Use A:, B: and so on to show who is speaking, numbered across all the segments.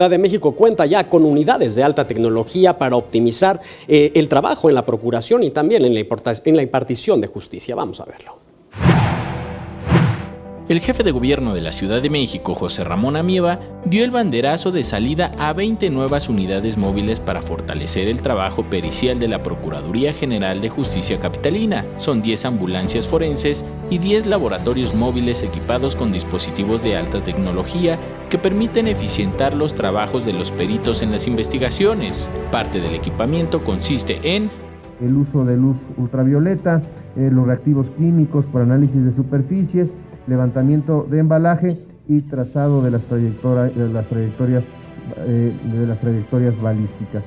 A: La Ciudad de México cuenta ya con unidades de alta tecnología para optimizar el trabajo en la procuración y también en la impartición de justicia. Vamos a verlo.
B: El jefe de gobierno de la Ciudad de México, José Ramón Amieva, dio el banderazo de salida a 20 nuevas unidades móviles para fortalecer el trabajo pericial de la Procuraduría General de Justicia Capitalina. Son 10 ambulancias forenses y 10 laboratorios móviles equipados con dispositivos de alta tecnología que permiten eficientar los trabajos de los peritos en las investigaciones. Parte del equipamiento consiste en
C: el uso de luz ultravioleta, los reactivos químicos por análisis de superficies, levantamiento de embalaje y trazado de las trayectorias balísticas.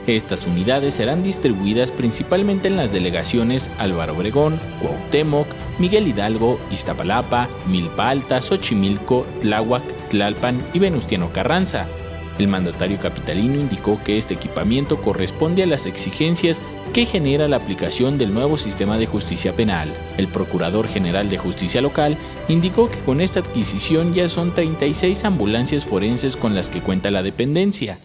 B: Estas unidades serán distribuidas principalmente en las delegaciones Álvaro Obregón, Cuauhtémoc, Miguel Hidalgo, Iztapalapa, Milpa Alta, Xochimilco, Tláhuac, Tlalpan y Venustiano Carranza. El mandatario capitalino indicó que este equipamiento corresponde a las exigencias que genera la aplicación del nuevo sistema de justicia penal. El Procurador General de Justicia Local indicó que con esta adquisición ya son 36 ambulancias forenses con las que cuenta la dependencia.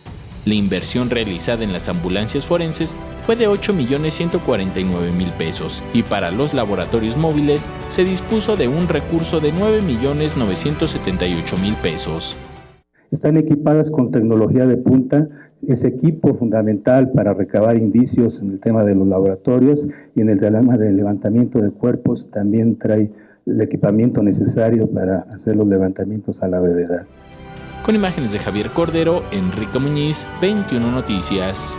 B: La inversión realizada en las ambulancias forenses fue de 8.149.000 pesos y para los laboratorios móviles se dispuso de un recurso de 9.978.000 pesos.
D: Están equipadas con tecnología de punta, es equipo fundamental para recabar indicios en el tema de los laboratorios y en el tema del levantamiento de cuerpos también trae el equipamiento necesario para hacer los levantamientos a la brevedad.
B: Con imágenes de Javier Cordero, Enrique Muñiz, 21 Noticias.